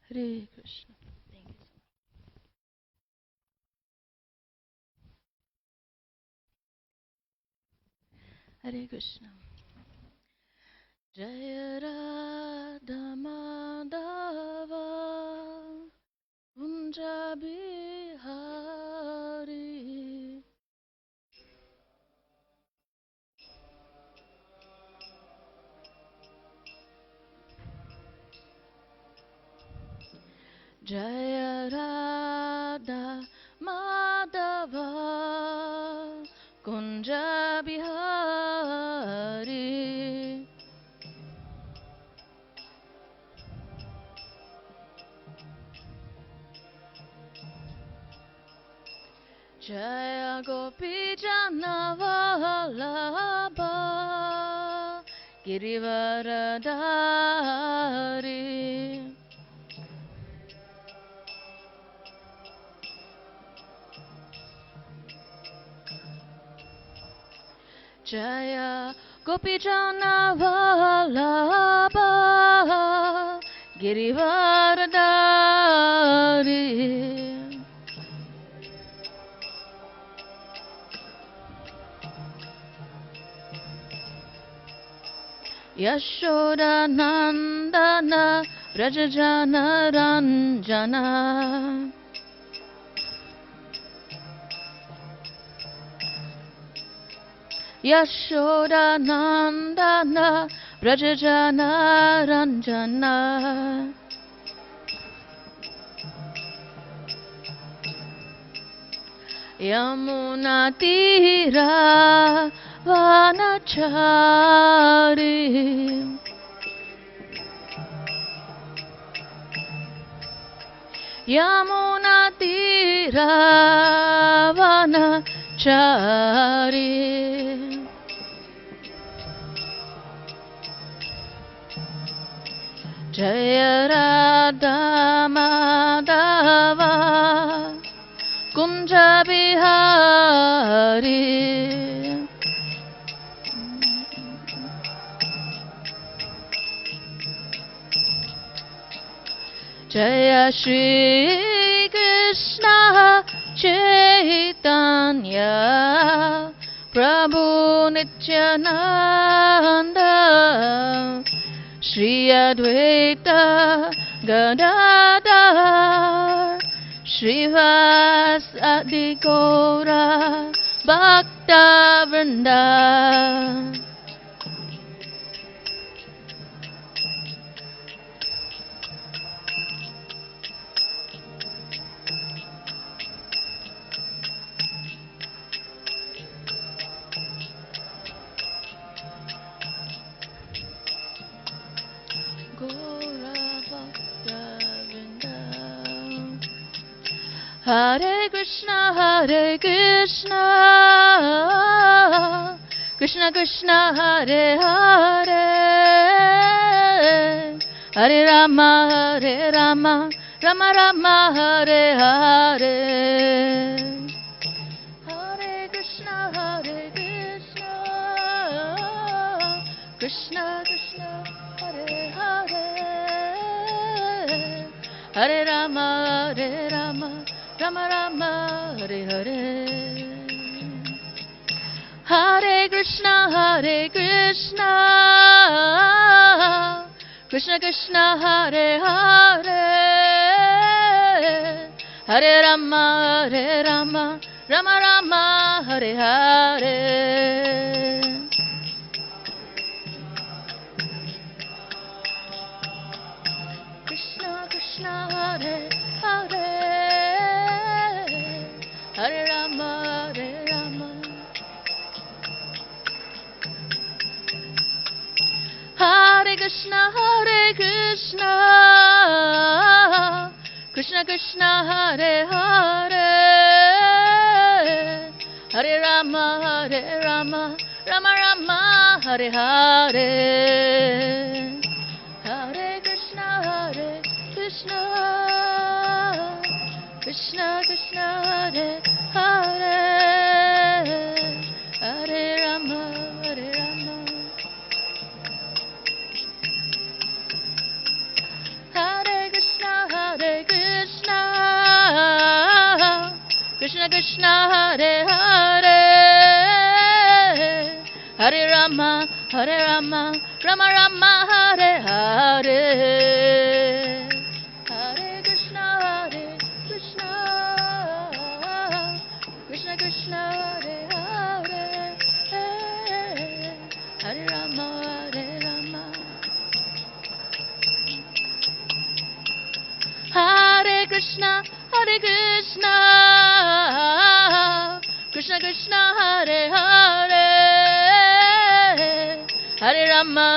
Hare Krishna. Thank you. Hare Krishna. Jaya Radha Madhava Kunja Bihari Jaya Radha Madhava Kunja Bihari Jaya Gopi Janavallabha Girivaradari Jaya Gopi Janavallabha Girivaradari Yashoda Nandana Rajajana Ranjana Yashoda Nandana Rajajana Ranjana Yamuna Tira Vanachari Yamuna Tira Vanachari Jaya Radha Madhava Kunja Bihari Jaya Shri Krishna Chaitanya Prabhu Nityananda Shri Advaita Gadadhar Srivasadi Gaura Bhakta Vrinda Hare Krishna, Hare Krishna, Krishna Krishna, Hare Hare, Hare Rama, Hare Rama, Rama Rama, Hare Hare, Hare Krishna, Hare Krishna, Krishna Krishna, Hare Hare, Hare Rama, Hare Rama, Rama Rama, Hare Hare, Hare Krishna, Hare Krishna, Krishna Krishna, Hare Hare, Hare Rama, Hare Rama, Rama Rama, Hare Hare, Krishna Krishna, Hare Hare, Hare Rama, Hare Rama, Hare Krishna, Hare Krishna, Krishna Krishna, Hare Hare, Hare Rama, Hare Rama, Rama Rama, Hare Hare, Hare Krishna, Hare Krishna, Krishna Krishna, Hare Hare, Hare Rama, Hare Rama, Hare Krishna, Krishna Krishna Hare Hare, Hare Rama Rama Rama Hare Hare, Hare Krishna Krishna Krishna Hare Hare, Hare Rama Hare Krishna Krishna Krishna Hare Hare, Hare Rama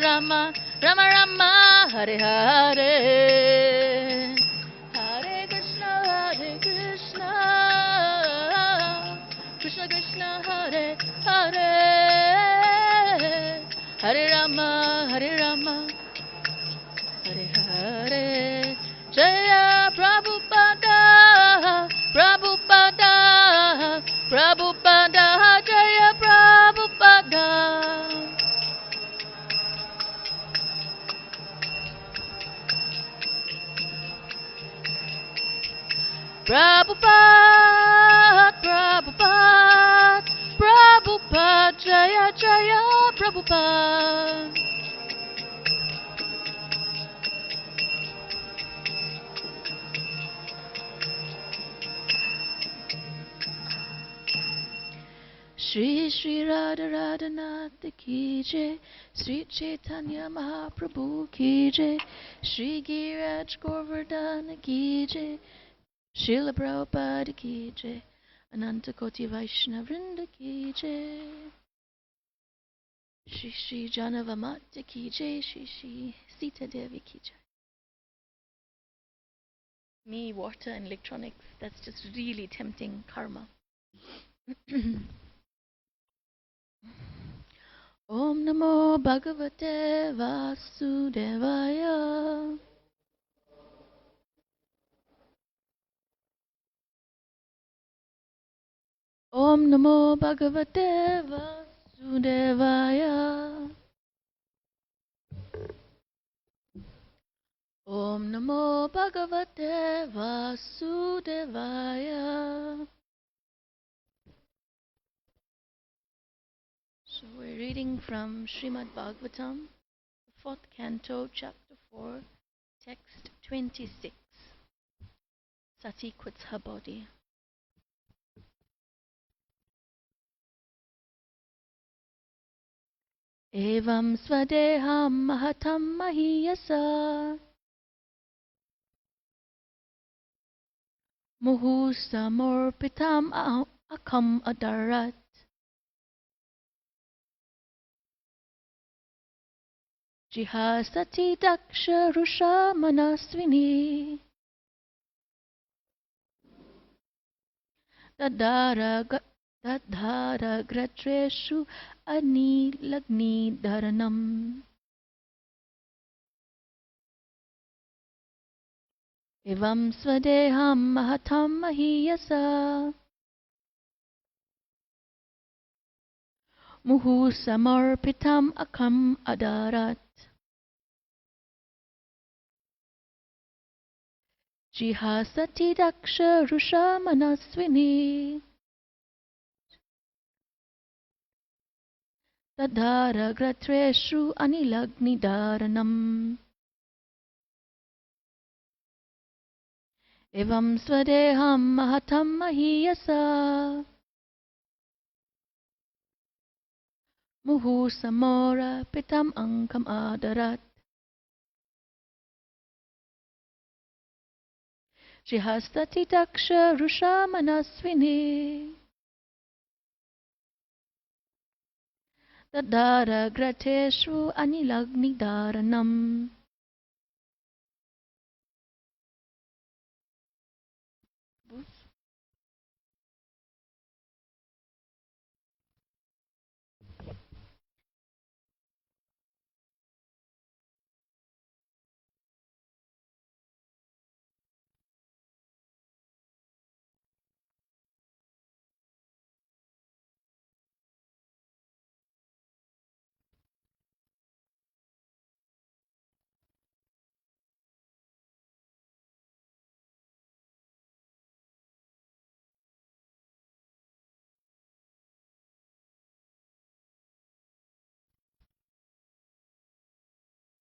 Rama Rama Hare Hare, Hare Krishna Krishna Krishna Hare Hare, Hare Rama Hare Hare. Jaya Prabhupada Prabhupada Prabhupada, Jaya Prabhupada. Prabhupada Prabhupada Prabhupada, Jaya Jaya Prabhupada. Shri Shri Radha Radhanath Ki Jai, Sri Chaitanya Mahaprabhu Ki Jai, Shri Giraj Govardhana Ki Jai, Srila Prabhupada Ki Jai, Ananta Koti Vaishnava Vrinda Ki Jai, Shri Shri Janava Mata Ki Jai, Shri Shri Sita Devi Ki Jai. Me, water and electronics, that's just really tempting karma. Om Namo Bhagavate Vasudevaya. Om Namo Bhagavate Vasudevaya. Om Namo Bhagavate Vasudevaya. So we're reading from Srimad Bhagavatam, the 4th canto, chapter 4, text 26. Sati quits her body. Evam swadeham mahatam mahiyasa muhusamorpitam akam adarat jihasati daksha rusha manaswini dadhara gratreshu anilagni dharanam. Evam swadeham mahatam mahiyasa muhusamorpitam akam adarat jihasati daksha rusha manaswini dadhara gratreshu anilagni dharanam. Evam swadeham mahatam mahiyasa muhusamora pitam ankam adarat jihastati daksha rusha manaswini dadhara grateshu anilagni dharanam.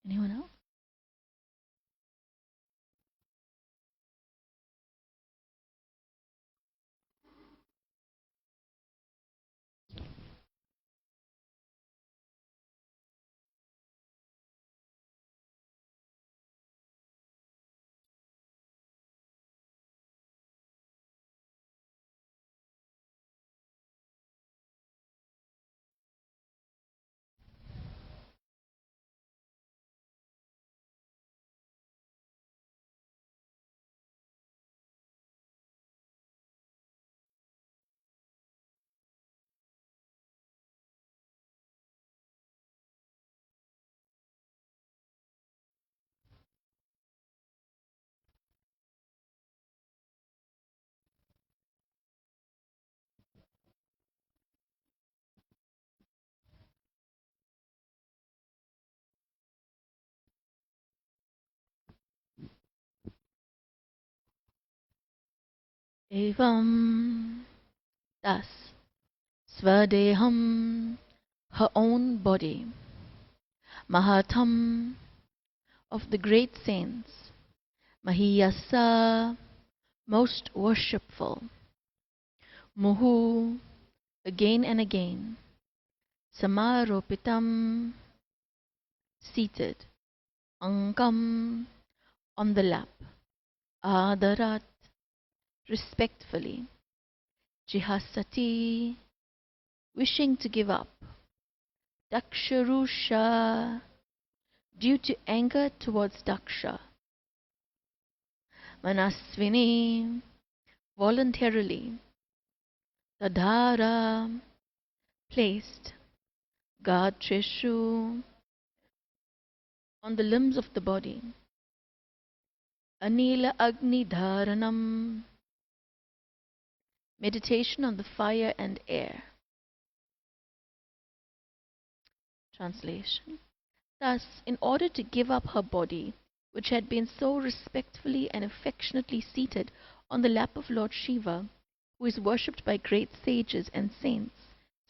Anyone else? Evam, thus, Svadeham, her own body, Mahatam, of the great saints, Mahiyasa, most worshipful, Muhu, again and again, Samaropitam, seated, Angam, on the lap, Adarat, respectfully, Jihasati, wishing to give up, Daksharusha, due to anger towards Daksha, Manasvini, voluntarily, Tadhara, placed, Gatrishu, on the limbs of the body, Anila Agni Dharanam, meditation on the fire and air. Translation. Thus, in order to give up her body, which had been so respectfully and affectionately seated on the lap of Lord Shiva, who is worshipped by great sages and saints,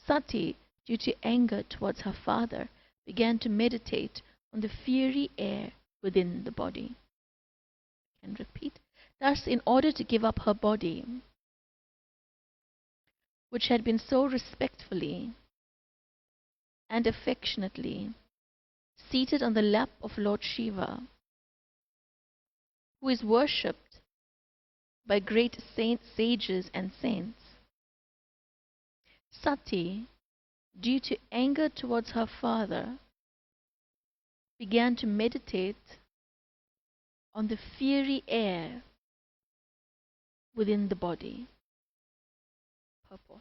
Sati, due to anger towards her father, began to meditate on the fiery air within the body. And repeat. Thus, in order to give up her body, which had been so respectfully and affectionately seated on the lap of Lord Shiva, who is worshipped by great sages and saints, Sati, due to anger towards her father, began to meditate on the fiery air within the body. Purport.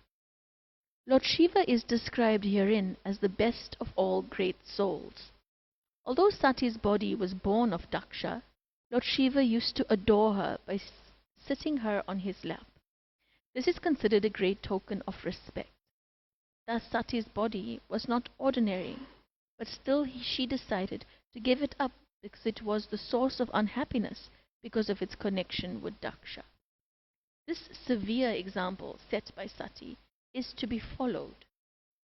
Lord Shiva is described herein as the best of all great souls. Although Sati's body was born of Daksha, Lord Shiva used to adore her by sitting her on his lap. This is considered a great token of respect. Thus Sati's body was not ordinary, but still she decided to give it up because it was the source of unhappiness because of its connection with Daksha. This severe example set by Sati is to be followed.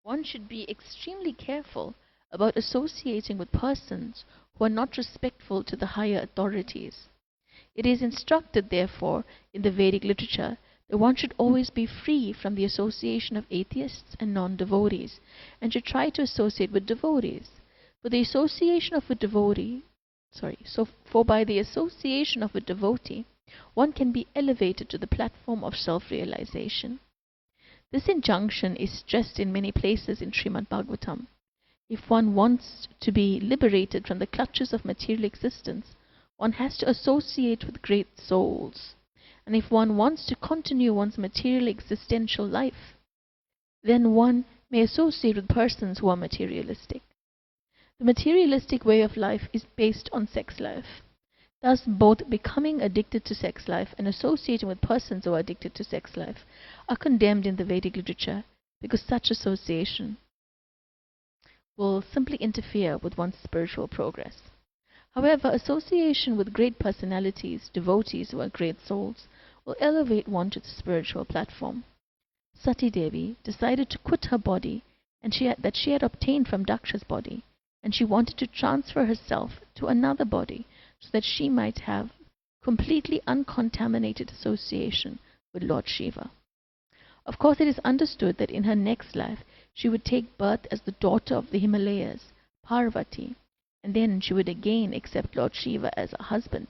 One should be extremely careful about associating with persons who are not respectful to the higher authorities. It is instructed, therefore, in the Vedic literature that one should always be free from the association of atheists and non-devotees, and should try to associate with devotees. For by the association of a devotee, one can be elevated to the platform of self-realization. This injunction is stressed in many places in Srimad Bhagavatam. If one wants to be liberated from the clutches of material existence, one has to associate with great souls. And if one wants to continue one's material existential life, then one may associate with persons who are materialistic. The materialistic way of life is based on sex life. Thus, both becoming addicted to sex life and associating with persons who are addicted to sex life are condemned in the Vedic literature because such association will simply interfere with one's spiritual progress. However, association with great personalities, devotees who are great souls, will elevate one to the spiritual platform. Sati Devi decided to quit her body that she had obtained from Daksha's body and she wanted to transfer herself to another body so that she might have completely uncontaminated association with Lord Shiva. Of course, it is understood that in her next life she would take birth as the daughter of the Himalayas, Parvati, and then she would again accept Lord Shiva as a husband.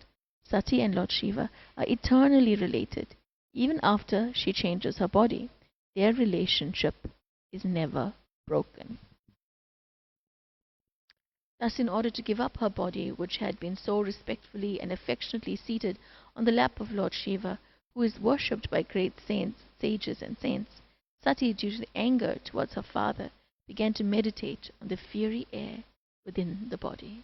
Sati and Lord Shiva are eternally related. Even after she changes her body, their relationship is never broken. Thus, in order to give up her body, which had been so respectfully and affectionately seated on the lap of Lord Shiva, who is worshipped by great saints, sages and saints, Sati, due to the anger towards her father, began to meditate on the fiery air within the body.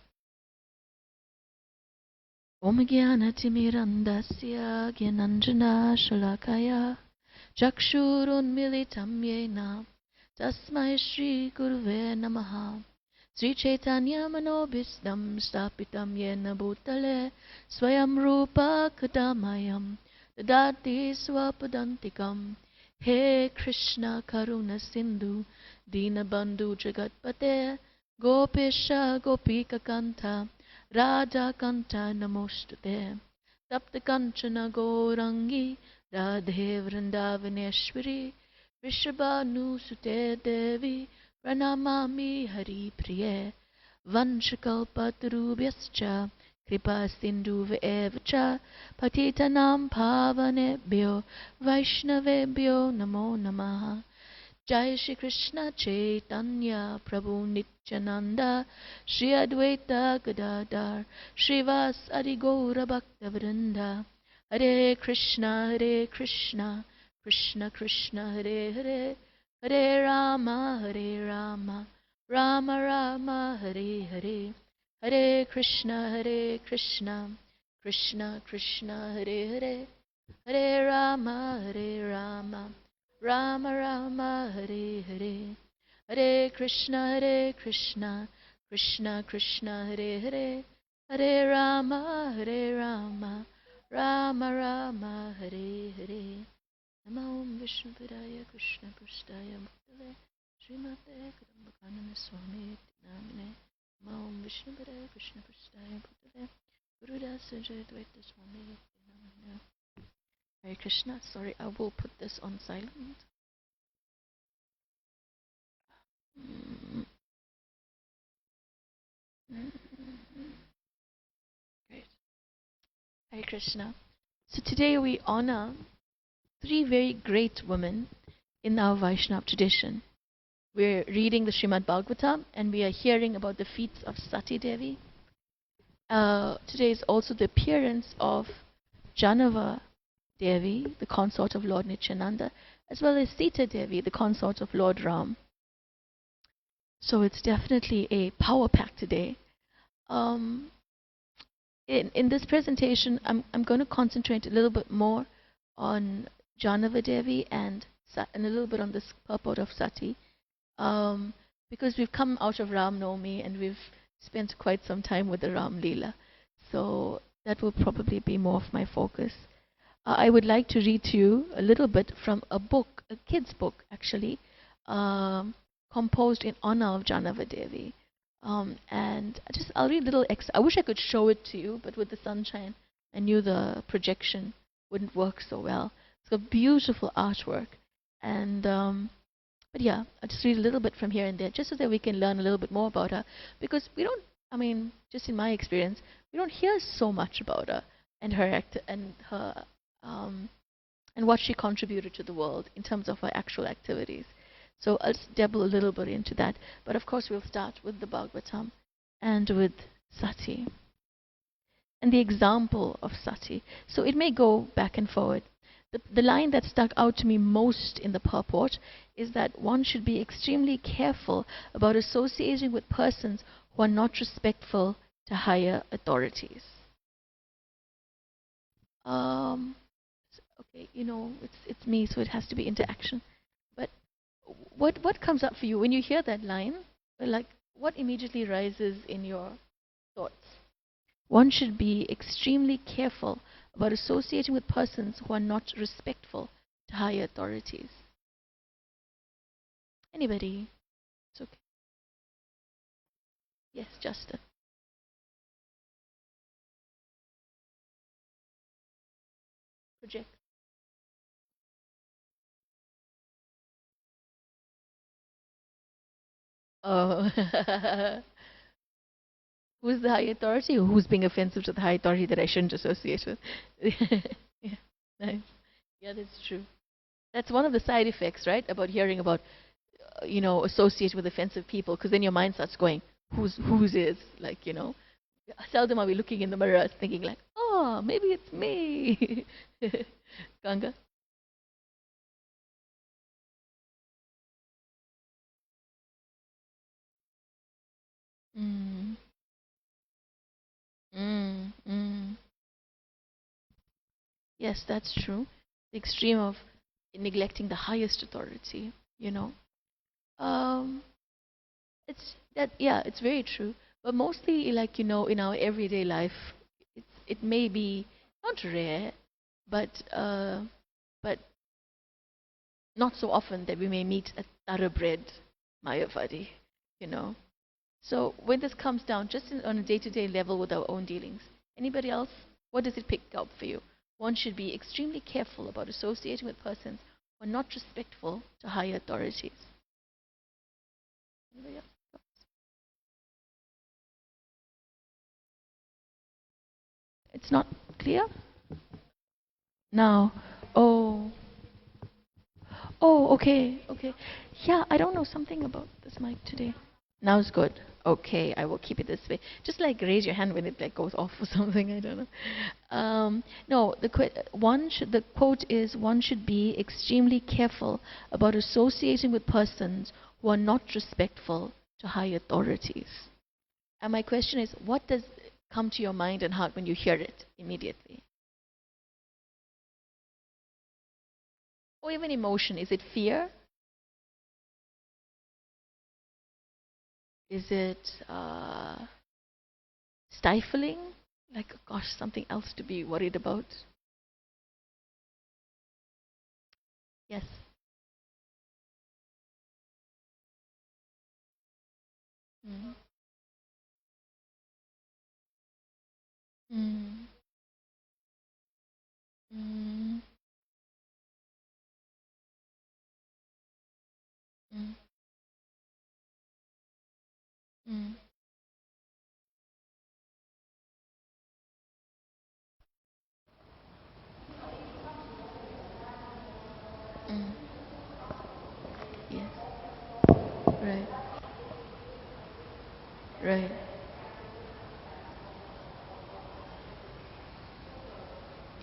Om Jnanatirmirandasya Gyananjana Shalakaya Chakshurunmilitam Yena Tasmai Shri Guruve Namaha Sri Chaitanya Manobhistam Stapitam Yena Bhutale Swayam Rupa Kadamayam Dadati Swapadantikam He Krishna Karuna Sindhu Dinabandhu Jagatpate Gopisha Gopika Kanta Radha Kanta Namostate Tapta Kanchana Gaurangi Radhe Vrindavaneshwari Vrishabhanu Sute Devi Pranamami Hari Priye Vanchakalpatarubhyascha Kripa Sindhuva Evacha Patitanam Pavanebhyo Vaishnavebhyo Namo Namaha Jai Shri Krishna Chaitanya Prabhu Nityananda Shri Advaita Gadadhar Shrivas Adi Gaura Bhaktavrinda Hare Krishna Krishna Krishna Hare Hare Hare Rama Rama Rama Hare Hare Hare Krishna Krishna Krishna Hare Hare Hare Rama Rama Rama Hare Hare Hare Krishna Krishna Krishna Hare Hare Hare Rama Rama Rama Hare Hare Namo Vishnu Padaya Krishna Prasthaya Bhutale Srimate Kadambakana Swami Namine Namo Vishnu Padaya Krishna Prasthaya Bhutale Gurudasa Jayadvaita Swami Namine. Hare Krishna. Sorry, I will put this on silent. Great. Hare Krishna. So today we honor three very great women in our Vaishnava tradition. We're reading the Srimad Bhagavatam and we are hearing about the feats of Sati Devi. Today is also the appearance of Janava Devi, the consort of Lord Nityananda, as well as Sita Devi, the consort of Lord Ram. So it's definitely a power-packed day. In this presentation, I'm going to concentrate a little bit more on Janava Devi and a little bit on this purport of Sati, because we've come out of Ram Navami and we've spent quite some time with the Ram Leela. So that will probably be more of my focus. I would like to read to you a little bit from a book, a kid's book actually, composed in honor of Janava Devi. And I'll read a little I wish I could show it to you, but with the sunshine, I knew the projection wouldn't work so well. It's got beautiful artwork. And but yeah, I'll just read a little bit from here and there, just so that we can learn a little bit more about her. Because we don't, just in my experience, we don't hear so much about her and her and what she contributed to the world in terms of her actual activities. So I'll just dabble a little bit into that. But of course, we'll start with the Bhagavatam and with Sati and the example of Sati. So it may go back and forward. The line that stuck out to me most in the purport is that one should be extremely careful about associating with persons who are not respectful to higher authorities. Okay, it's me, so it has to be interaction. But what comes up for you when you hear that line? Like, what immediately rises in your thoughts? One should be extremely careful about associating with persons who are not respectful to higher authorities. Anybody? It's okay. Yes, Justin. Project. Oh. Who's the high authority, or who's being offensive to the high authority that I shouldn't associate with? Yeah, nice. Yeah, that's true. That's one of the side effects, right? About hearing about, associate with offensive people, because then your mind starts going, whose is, like, seldom are we looking in the mirror thinking like, oh, maybe it's me. Ganga? Mm, mm. Yes, that's true. The extreme of neglecting the highest authority, you know. Um, it's that, yeah, it's very true. But mostly, like, in our everyday life, it may be not rare, but but not so often that we may meet a thoroughbred Mayavadi, you know. So when this comes down, just on a day-to-day level with our own dealings, anybody else, what does it pick up for you? One should be extremely careful about associating with persons who are not respectful to higher authorities. Anybody else? It's not clear now. Oh, okay, okay. Yeah, I don't know something about this mic today. Now it's good. Okay, I will keep it this way. Just like raise your hand when it like goes off or something. I don't know. No, the quote is one should be extremely careful about associating with persons who are not respectful to high authorities. And my question is, what does come to your mind and heart when you hear it immediately? Or even emotion? Is it fear? Is it stifling? Like, gosh, something else to be worried about? Yes. Mm. Mm. Mm. Mm. Mm. Mm. Yes. Right. Right.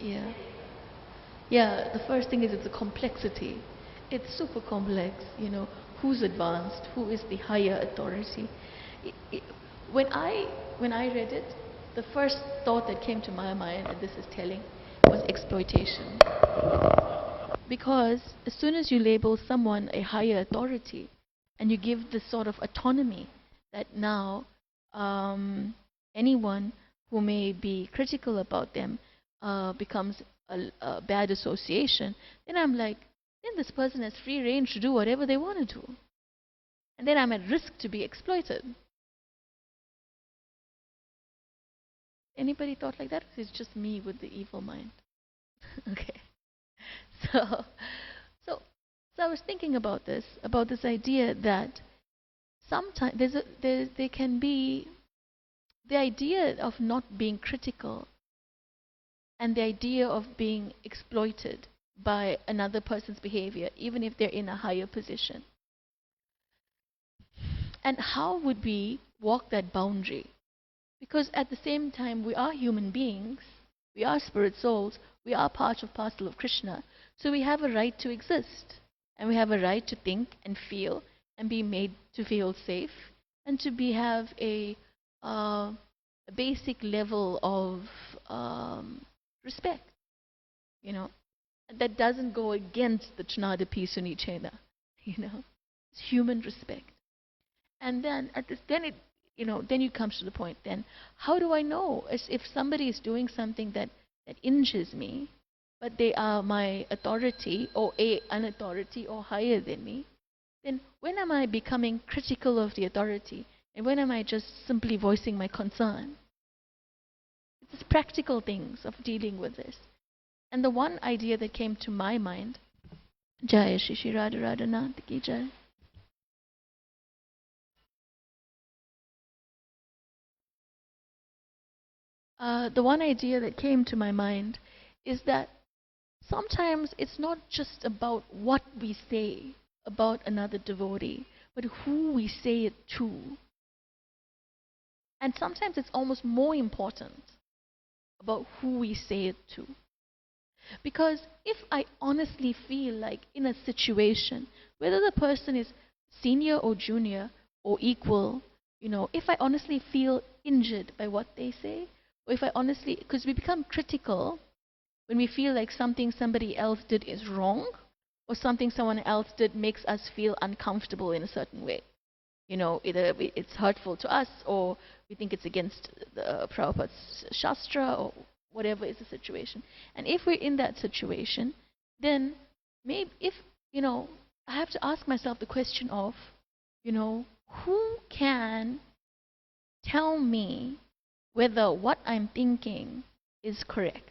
Yeah. Yeah. The first thing is it's a complexity. It's super complex. Who's advanced? Who is the higher authority? I I when I read it, the first thought that came to my mind, and this is telling, was exploitation. Because as soon as you label someone a higher authority and you give this sort of autonomy that now um, anyone who may be critical about them becomes a bad association, then I'm like, then this person has free range to do whatever they want to do. And then I'm at risk to be exploited. Anybody thought like that? It's just me with the evil mind. Okay. So, so, so I was thinking about this idea that sometimes there can be the idea of not being critical and the idea of being exploited by another person's behavior, even if they're in a higher position. And how would we walk that boundary? Because at the same time, we are human beings, we are spirit souls, we are part of parcel of Krishna, so we have a right to exist, and we have a right to think and feel and be made to feel safe, and to have a basic level of respect, you know, that doesn't go against the Chnadapi Sunichena, it's human respect. And then then it comes to the point, then how do I know as if somebody is doing something that injures me, but they are my authority or an authority or higher than me? Then when am I becoming critical of the authority And when am I just simply voicing my concern? It's practical things of dealing with this. And the one idea that came to my mind, Jai Shri Shri Radha Radha Nath Ki Jai. The one idea that came to my mind is that sometimes it's not just about what we say about another devotee, but who we say it to. And sometimes it's almost more important about who we say it to. Because if I honestly feel like in a situation, whether the person is senior or junior or equal, if I honestly feel injured by what they say, or if I honestly, because we become critical when we feel like something somebody else did is wrong, or something someone else did makes us feel uncomfortable in a certain way. Either it's hurtful to us, or we think it's against the Prabhupada's Shastra, or whatever is the situation. And if we're in that situation, then maybe I have to ask myself the question of, who can tell me whether what I'm thinking is correct?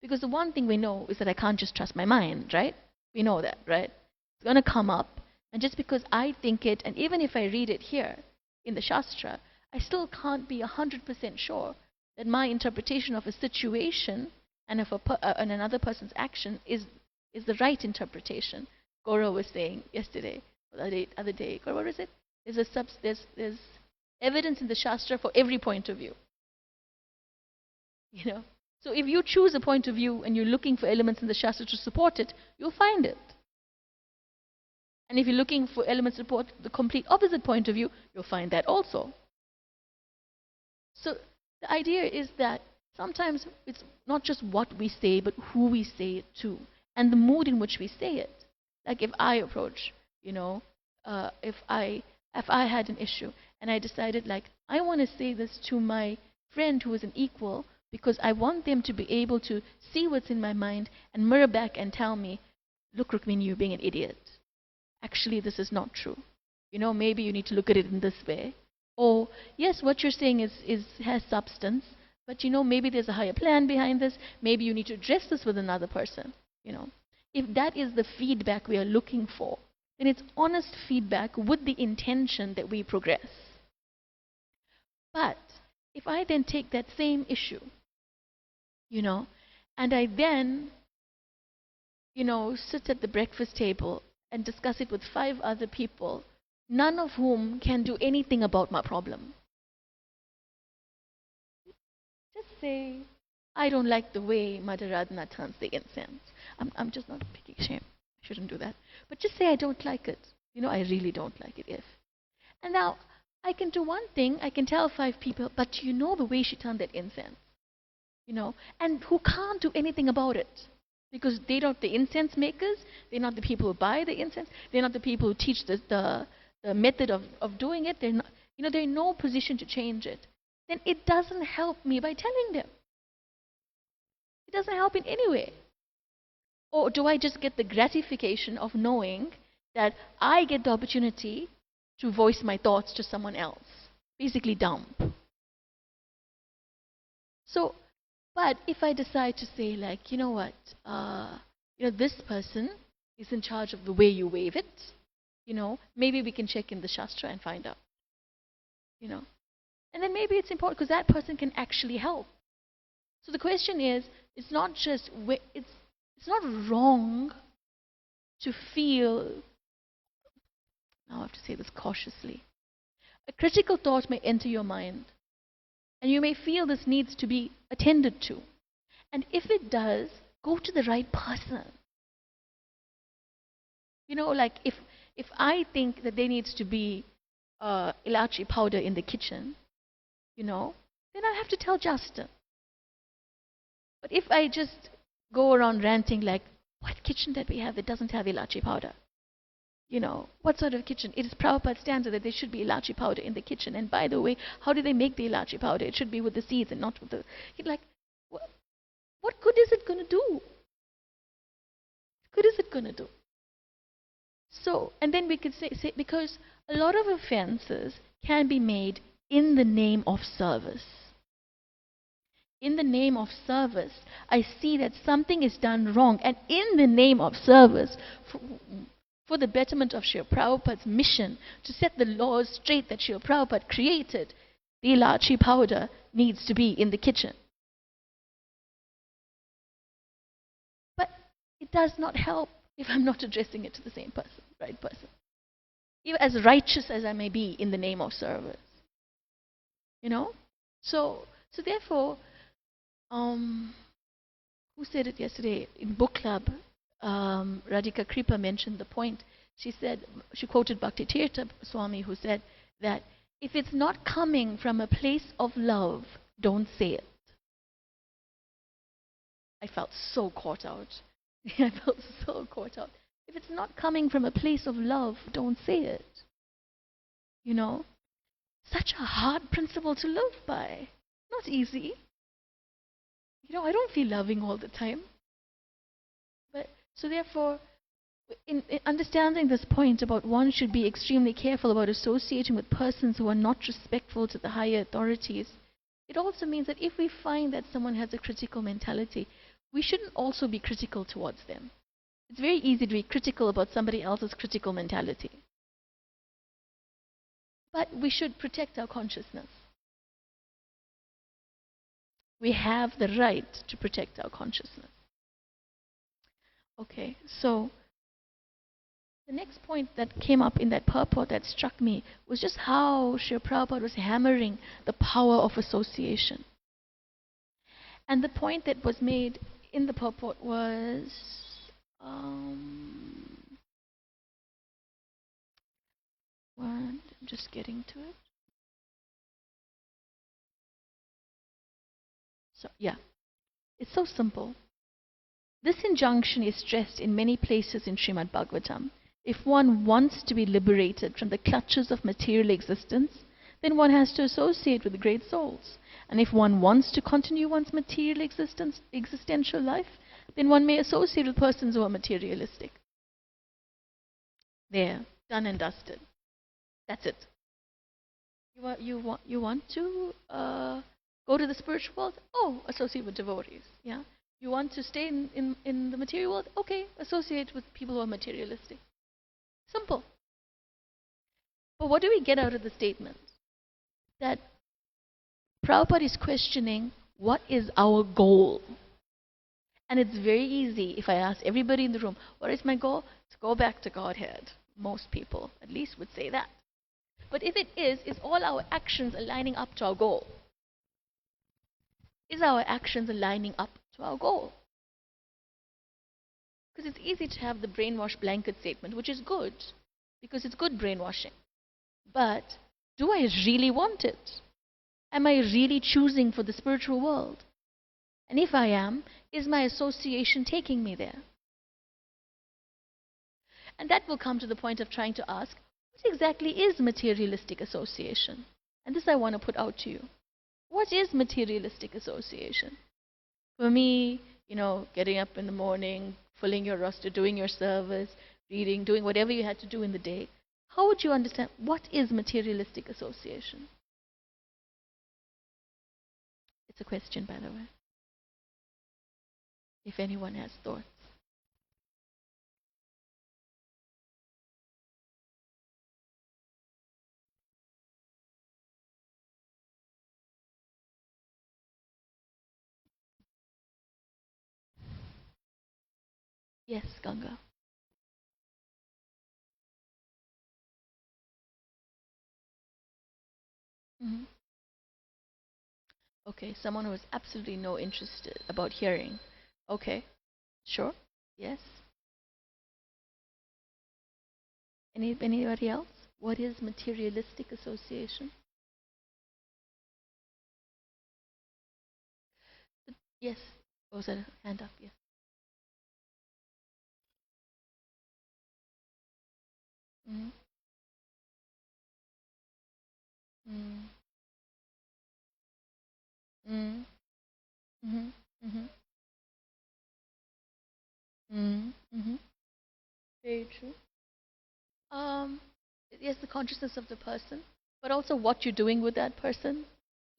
Because the one thing we know is that I can't just trust my mind, right? We know that, right? It's going to come up, and just because I think it, and even if I read it here in the Shastra, I still can't be 100% sure that my interpretation of a situation and of and another person's action is the right interpretation. Gaurav was saying yesterday, or the other day, Gaurav, what is it? There's evidence in the Shastra for every point of view. So if you choose a point of view and you're looking for elements in the Shastra to support it, you'll find it. And if you're looking for elements to support the complete opposite point of view, you'll find that also. So the idea is that sometimes it's not just what we say, but who we say it to, and the mood in which we say it. Like if I approach, if I had an issue and I decided, like, I want to say this to my friend who is an equal, because I want them to be able to see what's in my mind and mirror back and tell me, look, Rukmini, you're being an idiot. Actually, this is not true. Maybe you need to look at it in this way. Or, yes, what you're saying has substance, but maybe there's a higher plan behind this. Maybe you need to address this with another person. If that is the feedback we are looking for, then it's honest feedback with the intention that we progress. But if I then take that same issue, and I then, sit at the breakfast table and discuss it with 5 other people, none of whom can do anything about my problem. Just say, I don't like the way Mother Radhana turns the incense. I'm just not picking shame. I shouldn't do that. But just say I don't like it. I really don't like it. And now, I can do one thing. I can tell 5 people, but the way she turned that incense. And who can't do anything about it. Because they're not the incense makers. They're not the people who buy the incense. They're not the people who teach the method of doing it. They're not, they're in no position to change it. Then it doesn't help me by telling them. It doesn't help in any way. Or do I just get the gratification of knowing that I get the opportunity to voice my thoughts to someone else? Basically dump. So, but if I decide to say, like, what, this person is in charge of the way you wave it, maybe we can check in the Shastra and find out, And then maybe it's important because that person can actually help. So the question is, it's not just, it's not wrong to feel, now I have to say this cautiously, a critical thought may enter your mind. And you may feel this needs to be attended to. And if it does, go to the right person. Like if I think that there needs to be ilachi powder in the kitchen, then I have to tell Justin. But if I just go around ranting like, what kitchen that we have that doesn't have ilachi powder? What sort of kitchen? It is Prabhupada's standard that there should be ilachi powder in the kitchen. And by the way, how do they make the ilachi powder? It should be with the seeds and not with the... What good is it going to do? What good is it going to do? So, and then we could say, because a lot of offenses can be made in the name of service. In the name of service, I see that something is done wrong, and in the name of service, for the betterment of Srila Prabhupada's mission, to set the laws straight that Srila Prabhupada created, the ilachi powder needs to be in the kitchen. But it does not help if I'm not addressing it to the same person, right person. Even as righteous as I may be in the name of service. You know? So therefore, who said it yesterday in book club? Radhika Kripa mentioned the point. She said, she quoted Bhakti Tirtha Swami, who said that if it's not coming from a place of love, don't say it. I felt so caught out. I felt so caught out. If it's not coming from a place of love, don't say it. You know? Such a hard principle to live by. Not easy. You know, I don't feel loving all the time. But so therefore, in understanding this point about one should be extremely careful about associating with persons who are not respectful to the higher authorities, it also means that if we find that someone has a critical mentality, we shouldn't also be critical towards them. It's very easy to be critical about somebody else's critical mentality. But we should protect our consciousness. We have the right to protect our consciousness. Okay, so the next point that came up in that purport that struck me was just how Srila Prabhupada was hammering the power of association. And the point that was made in the purport was, I'm just getting to it. So, yeah, it's so simple. This injunction is stressed in many places in Srimad Bhagavatam. If one wants to be liberated from the clutches of material existence, then one has to associate with the great souls. And if one wants to continue one's material existential life, then one may associate with persons who are materialistic. There, done and dusted. That's it. You want to go to the spiritual world? Oh, associate with devotees. Yeah. You want to stay in the material world? Okay, associate with people who are materialistic. Simple. But what do we get out of the statement? That Prabhupada is questioning what is our goal. And it's very easy if I ask everybody in the room, what is my goal? To go back to Godhead. Most people at least would say that. But if it is all our actions aligning up to our goal? Is our actions aligning up to our goal? Because it's easy to have the brainwash blanket statement, which is good, because it's good brainwashing. But do I really want it? Am I really choosing for the spiritual world? And if I am, is my association taking me there? And that will come to the point of trying to ask, what exactly is materialistic association? And this I want to put out to you. What is materialistic association? For me, getting up in the morning, filling your roster, doing your service, reading, doing whatever you had to do in the day, how would you understand what is materialistic association? It's a question, by the way. If anyone has thoughts. Yes, Ganga. Mm-hmm. Okay, someone who has absolutely no interest about hearing. Okay, sure. Yes. Anybody else? What is materialistic association? Yes. Oh, was that a hand up? Yes. Mm-hmm. Mm-hmm. Mm-hmm. Mm-hmm. Mm-hmm. Mm-hmm. Very true. Yes, the consciousness of the person. but also what you're doing with that person.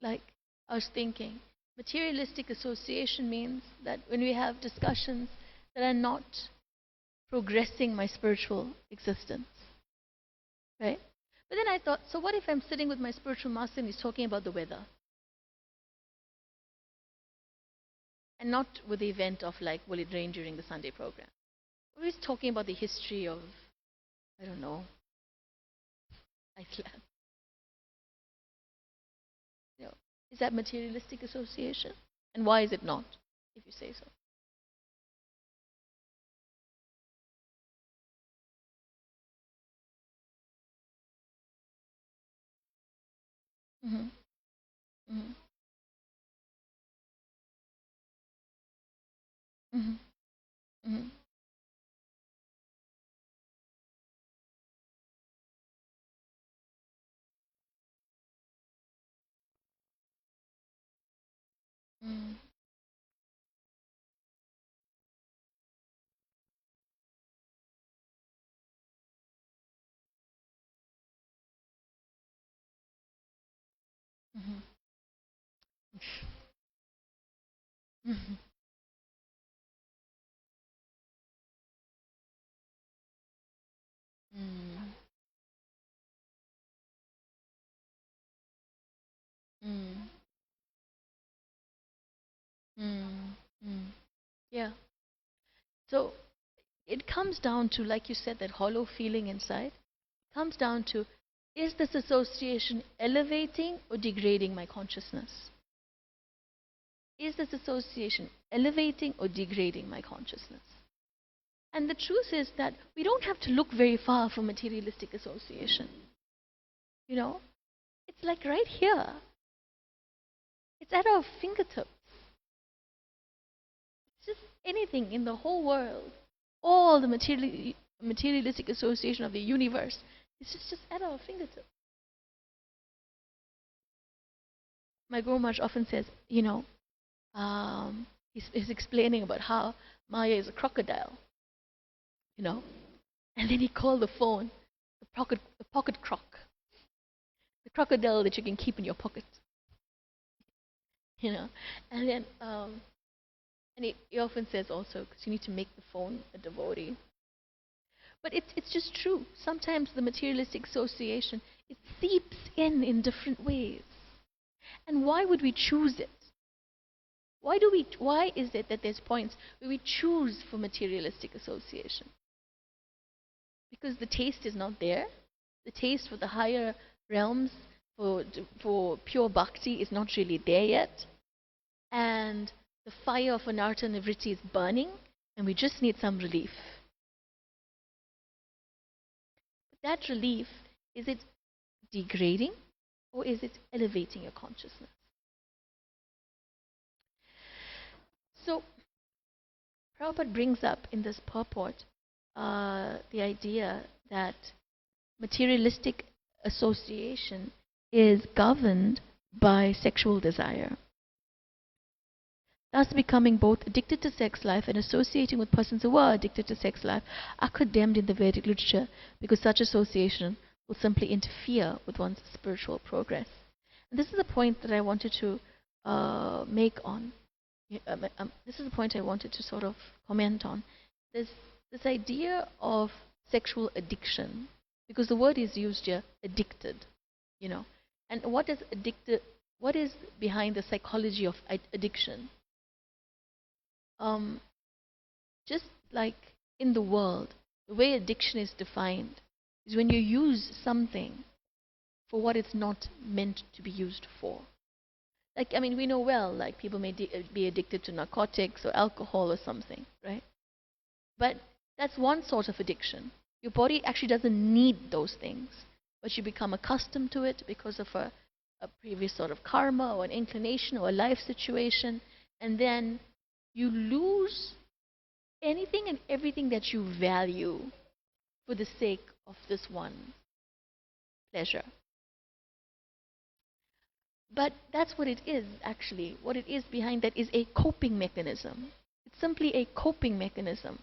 Like I was thinking, materialistic association means that when we have discussions that are not progressing my spiritual existence, right? But then I thought, so what if I'm sitting with my spiritual master and he's talking about the weather? And not with the event of like, will it rain during the Sunday program? We're just talking about the history of, I don't know, Iceland. You know, is that materialistic association? And why is it not, if you say so? Mm-hmm. Mm-hmm. Mm-hmm. Mm-hmm. Mm-hmm. Mm-hmm. Mm-hmm. Mm-hmm. Mm-hmm. Mm-hmm. Yeah. So it comes down to, like you said, that hollow feeling inside. It comes down to, is this association elevating or degrading my consciousness? Is this association elevating or degrading my consciousness? And the truth is that we don't have to look very far for materialistic association. You know, it's like right here. It's at our fingertips. It's just anything in the whole world, all the materialistic association of the universe, it's just at our fingertips. My Guru Maharaj often says, he's explaining about how Maya is a crocodile, you know, and then he called the phone the pocket croc, the crocodile that you can keep in your pocket, you know, and then and he often says also, because you need to make the phone a devotee. But it's just true. Sometimes the materialistic association, it seeps in different ways. And why would we choose it? Why is it that there's points where we choose for materialistic association? Because the taste is not there. The taste for the higher realms, for pure bhakti is not really there yet. And the fire of anartha nivritti is burning, and we just need some relief. But that relief, is it degrading or is it elevating your consciousness? So, Prabhupada brings up in this purport the idea that materialistic association is governed by sexual desire. Thus, becoming both addicted to sex life and associating with persons who are addicted to sex life are condemned in the Vedic literature because such association will simply interfere with one's spiritual progress. And this is a point that I wanted to make on. This is a point I wanted to sort of comment on. This idea of sexual addiction, because the word is used here, addicted, you know. And what is addicted? What is behind the psychology of addiction? Just like in the world, the way addiction is defined is when you use something for what it's not meant to be used for. Like, I mean, we know well, like people may be addicted to narcotics or alcohol or something, right? But that's one sort of addiction. Your body actually doesn't need those things, but you become accustomed to it because of a previous sort of karma or an inclination or a life situation, and then you lose anything and everything that you value for the sake of this one pleasure. But that's what it is, actually. What it is behind that is a coping mechanism. It's simply a coping mechanism.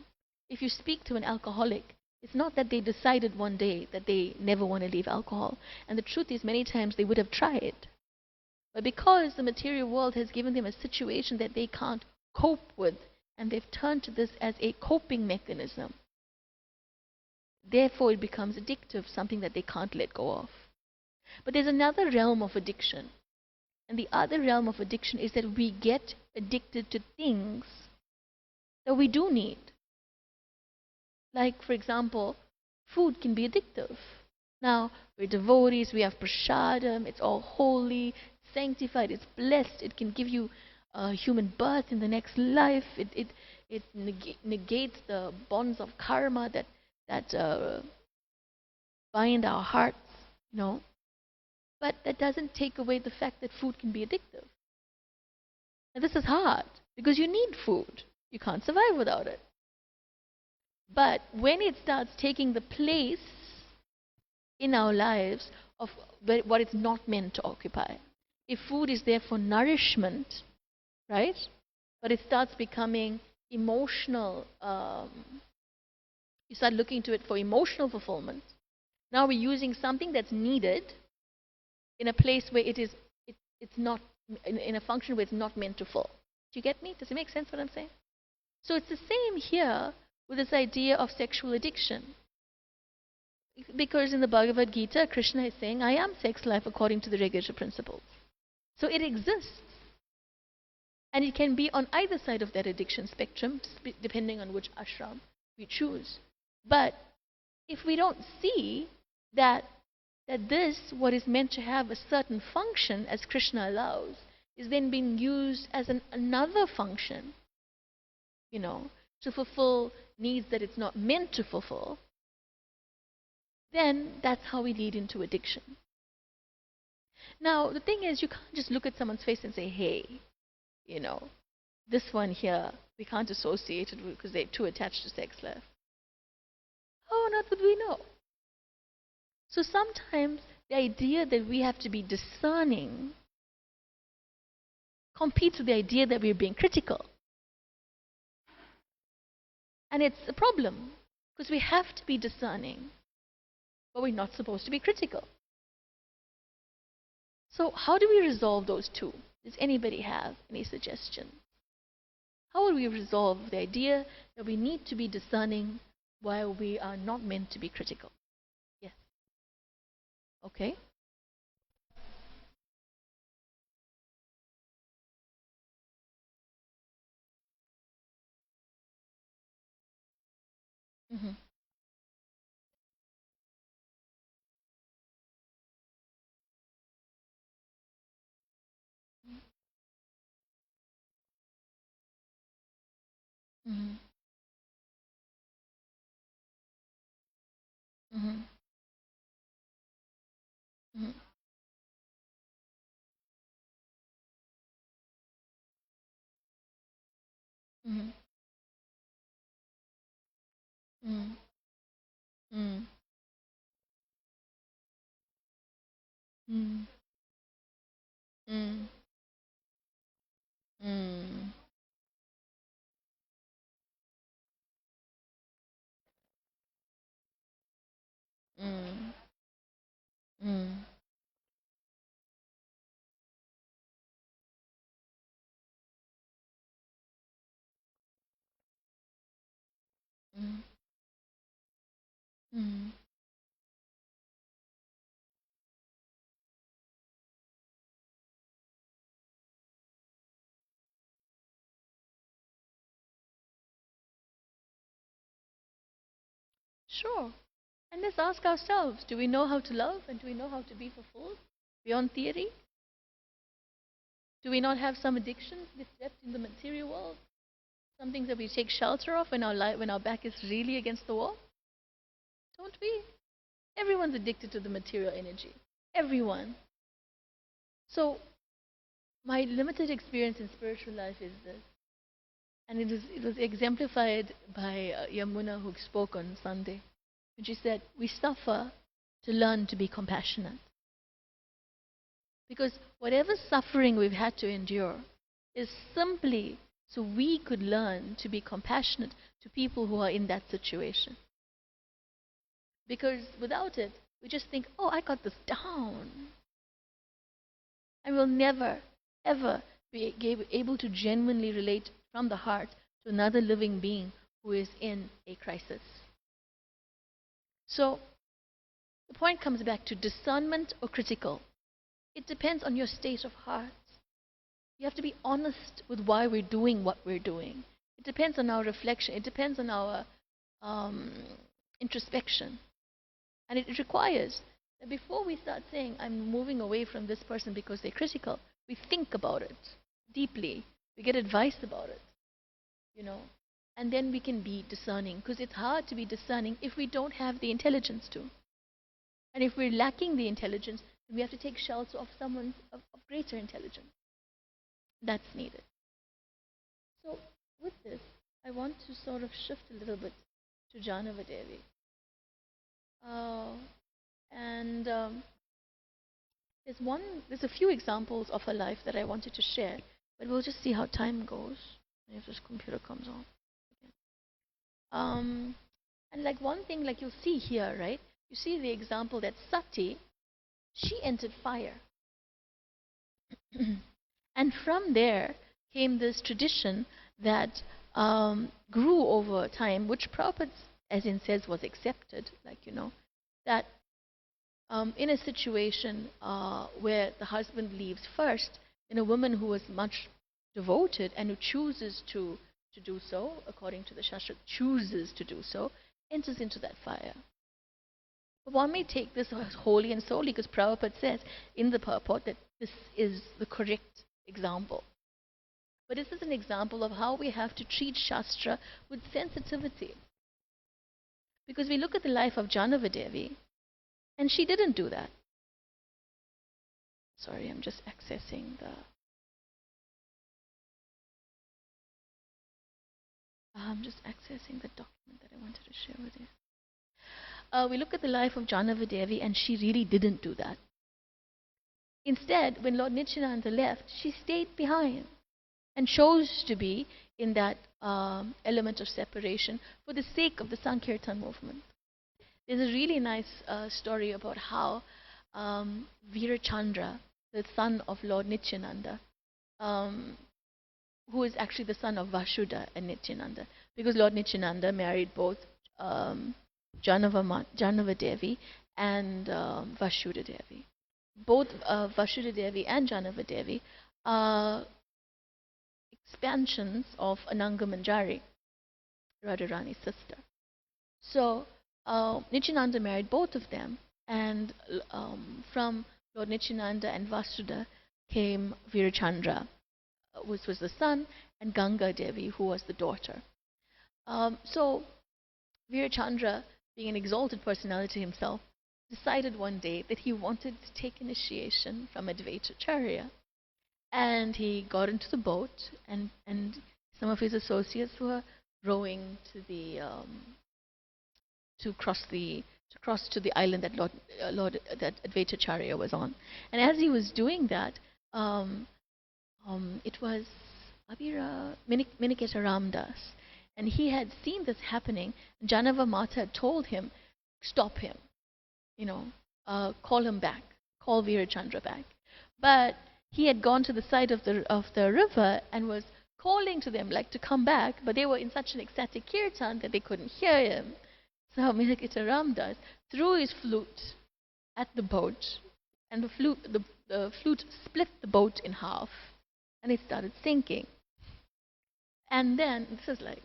If you speak to an alcoholic, It's not that they decided one day that they never want to leave alcohol. And the truth is, many times they would have tried. But because the material world has given them a situation that they can't cope with, and they've turned to this as a coping mechanism, therefore it becomes addictive, something that they can't let go of. But there's another realm of addiction. And the other realm of addiction is that we get addicted to things that we do need. Like, for example, food can be addictive. Now, we're devotees, we have prasadam, it's all holy, sanctified, it's blessed, it can give you a human birth in the next life, it negates the bonds of karma that bind our hearts, you know. But that doesn't take away the fact that food can be addictive. And this is hard, because you need food. You can't survive without it. But when it starts taking the place in our lives of what it's not meant to occupy, if food is there for nourishment, right? But it starts becoming emotional, you start looking to it for emotional fulfillment. Now we're using something that's needed in a place where it's not, in a function where it's not meant to fill. Do you get me? Does it make sense what I'm saying? So it's the same here with this idea of sexual addiction. Because in the Bhagavad Gita, Krishna is saying, I am sex life according to the regulatory principles. So it exists. And it can be on either side of that addiction spectrum, depending on which ashram we choose. But if we don't see that this, what is meant to have a certain function, as Krishna allows, is then being used as another function, you know, to fulfill needs that it's not meant to fulfill, then that's how we lead into addiction. Now, the thing is, you can't just look at someone's face and say, hey, you know, this one here, we can't associate it with because they're too attached to sex life. How on earth would we know? So sometimes the idea that we have to be discerning competes with the idea that we're being critical. And it's a problem, because we have to be discerning, but we're not supposed to be critical. So how do we resolve those two? Does anybody have any suggestions? How will we resolve the idea that we need to be discerning while we are not meant to be critical? Yes. Okay. Mm-hmm. Mm-hmm. Mm-hmm. Mm-hmm. Mm-hmm. Mm-hmm. Mm-hmm. Mm-hmm. Mm-hmm. Mm-hmm. Mm-hmm. Mm-hmm. Sure. And let's ask ourselves, do we know how to love and do we know how to be fulfilled beyond theory? Do we not have some addictions left in the material world? Some things that we take shelter of when our back is really against the wall? Don't we? Everyone's addicted to the material energy. Everyone. So my limited experience in spiritual life is this. And it was exemplified by Yamuna, who spoke on Sunday. And she said, we suffer to learn to be compassionate. Because whatever suffering we've had to endure is simply so we could learn to be compassionate to people who are in that situation. Because without it, we just think, oh, I got this down. And we'll never, ever be able to genuinely relate from the heart to another living being who is in a crisis. So the point comes back to discernment or critical. It depends on your state of heart. You have to be honest with why we're doing what we're doing. It depends on our reflection. It depends on our introspection. And it requires that before we start saying, I'm moving away from this person because they're critical, we think about it deeply. We get advice about it, and then we can be discerning. Because it's hard to be discerning if we don't have the intelligence to. And if we're lacking the intelligence, then we have to take shelter of someone of greater intelligence. That's needed. So with this, I want to sort of shift a little bit to Janava Devi. And there's a few examples of her life that I wanted to share, but we'll just see how time goes if this computer comes on. And like one thing, like you'll see here, right? You see the example that Sati, she entered fire. And from there came this tradition that grew over time, which Prabhupada, as in says, was accepted, that in a situation where the husband leaves first, then a woman who was much devoted and who chooses to do so, according to the Shastra, chooses to do so, enters into that fire. But one may take this wholly and solely because Prabhupada says in the purport that this is the correct example. But this is an example of how we have to treat Shastra with sensitivity. Because we look at the life of Janava Devi, and she didn't do that. Sorry, I'm just accessing the... document that I wanted to share with you. We look at the life of Janava Devi, and she really didn't do that. Instead, when Lord Nityananda left, she stayed behind and chose to be in that element of separation for the sake of the Sankirtan movement. There's a really nice story about how Virachandra, the son of Lord Nityananda, who is actually the son of Vasudha and Nityananda, because Lord Nityananda married both Janava Devi and Vasudha Devi. Both Vasudha Devi and Janava Devi are expansions of Ananga Manjari, Radharani's sister. So Nityananda married both of them, and from Lord Nityananda and Vasudha came Virachandra, which was the son, and Ganga Devi, who was the daughter. So Virachandra, being an exalted personality himself, decided one day that he wanted to take initiation from Advaita Acharya. And he got into the boat, and some of his associates were rowing to the to cross to the island that that Advaita Acharya was on. And as he was doing that, it was Miniketa Ramdas, and he had seen this happening. Janava Mata had told him, stop him, call him back, call Virachandra back. But he had gone to the side of the river and was calling to them like to come back, but they were in such an ecstatic kirtan that they couldn't hear him. So Miniketa Ramdas threw his flute at the boat, and the flute split the boat in half, and it started sinking. And then this is like,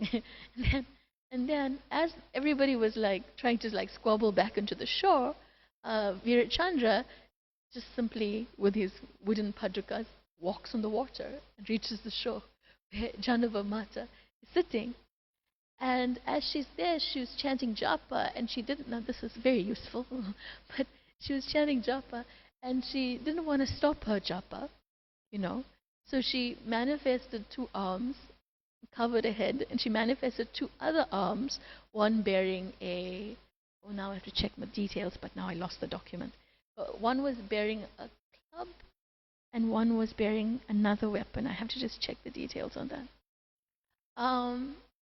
and then as everybody was like trying to like squabble back into the shore, Virachandra just simply with his wooden padukas walks on the water and reaches the shore where Janava Mata is sitting. And as she's there, she was chanting japa, and she didn't know this is very useful, but she was chanting japa, and she didn't want to stop her japa, So she manifested two arms, covered her head, and she manifested two other arms, one bearing now I have to check the details, but now I lost the document. One was bearing a club, and one was bearing another weapon. I have to just check the details on that.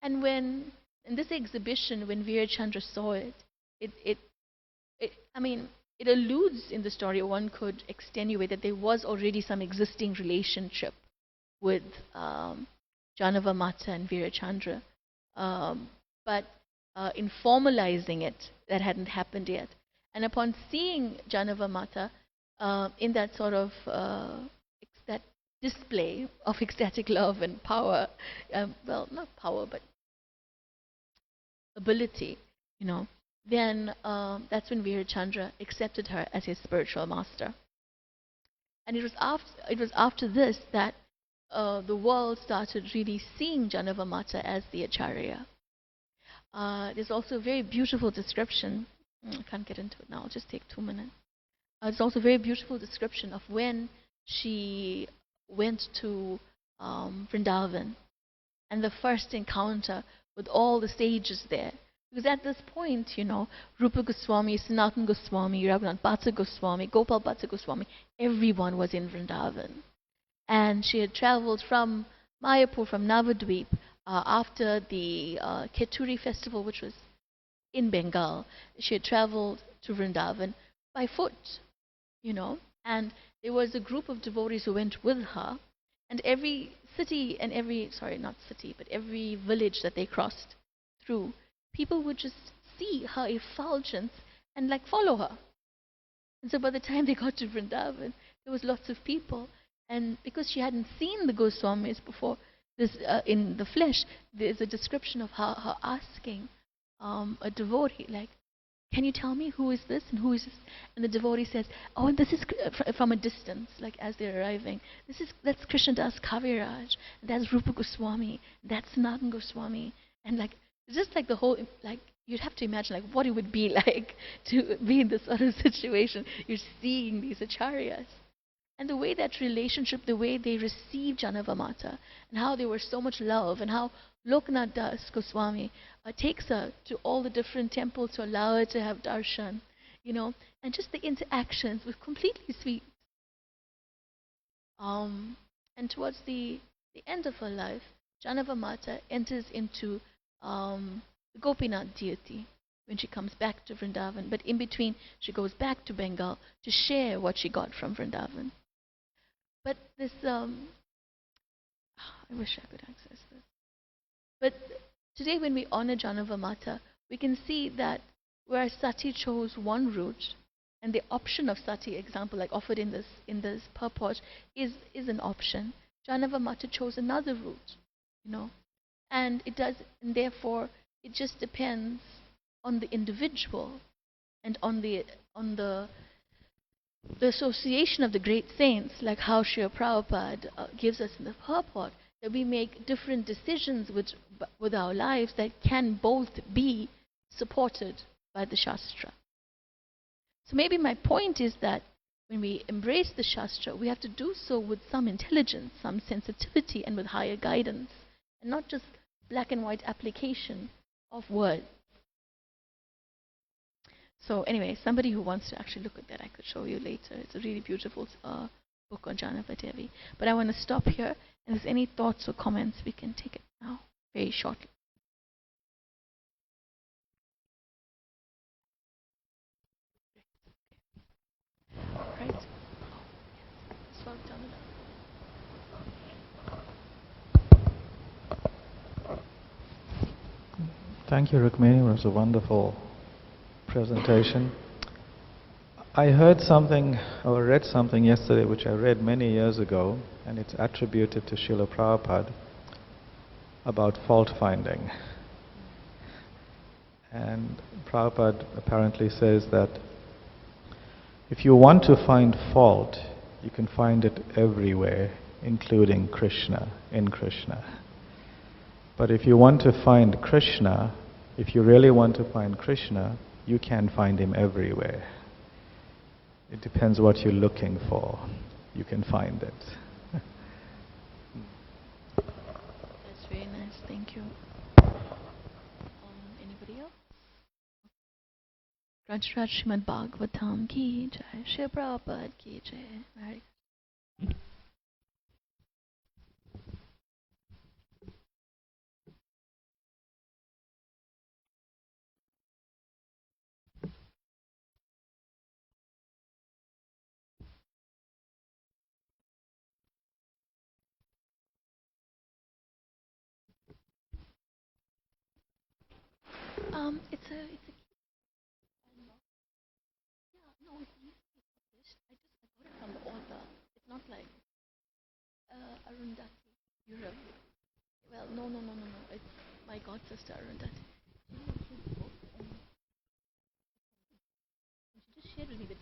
And in this exhibition, when Virachandra saw it it alludes in the story, one could extenuate that there was already some existing relationship with Janavamata and Virachandra. But in formalizing it, that hadn't happened yet. And upon seeing Janavamata in that sort of that display of ecstatic love and power, well, not power, but ability, then that's when Virachandra accepted her as his spiritual master. And it was after this that the world started really seeing Janavamata as the Acharya. There's also a very beautiful description. I can't get into it now. I'll just take 2 minutes. There's also a very beautiful description of when she went to Vrindavan and the first encounter with all the sages there. Because at this point, Rupa Goswami, Sanatana Goswami, Raghunath Bhatta Goswami, Gopal Bhatta Goswami, everyone was in Vrindavan. And she had traveled from Mayapur, from Navadvip, after the Keturi festival, which was in Bengal. She had traveled to Vrindavan by foot, and there was a group of devotees who went with her, and every city and every village that they crossed through, people would just see her effulgence and follow her. And so by the time they got to Vrindavan, there was lots of people. And because she hadn't seen the Goswamis before, this in the flesh, there's a description of her asking a devotee, can you tell me who is this and who is this? And the devotee says, oh, and this is from a distance, as they're arriving. That's Krishnadas Kaviraj, that's Rupa Goswami, that's Sanatana Goswami, and just the whole you'd have to imagine what it would be like to be in this sort of situation. You're seeing these acharyas. And the way that relationship, the way they received Janavamata, and how they were so much love, and how Loknath Das Goswami takes her to all the different temples to allow her to have darshan, and just the interactions was completely sweet. And towards the end of her life, Janavamata enters into the Gopinath deity when she comes back to Vrindavan. But in between, she goes back to Bengal to share what she got from Vrindavan. But this, I wish I could access this. But today when we honor Janavamata, we can see that where Sati chose one route, and the option of Sati, example, offered in this purport, is an option. Janavamata chose another route, and therefore it just depends on the individual and on the association of the great saints, like how Srila Prabhupada gives us in the purport, that we make different decisions with our lives that can both be supported by the Shastra. So maybe my point is that when we embrace the Shastra, we have to do so with some intelligence, some sensitivity, and with higher guidance, and not just black and white application of words. So anyway, somebody who wants to actually look at that, I could show you later. It's a really beautiful book on Janava Devi. But I want to stop here, and if there's any thoughts or comments, we can take it now, very shortly. Right? Thank you, Rukmini. It was a wonderful presentation. I heard something or read something yesterday which I read many years ago, and it's attributed to Srila Prabhupada about fault finding. And Prabhupada apparently says that if you want to find fault, you can find it everywhere, including Krishna, in Krishna. But if you want to find Krishna, if you really want to find Krishna, you can find him everywhere. It depends what you're looking for. You can find it. That's very nice. Thank you. Anybody else? Raj Srimad Bhagavatam ki jai, Srila Prabhupada ki jai. It's a yeah, no, it's recently published. I got it from the author. It's not like Arundhati, Europe. Well, no. It's my god sister Arundhati. She just shared with me the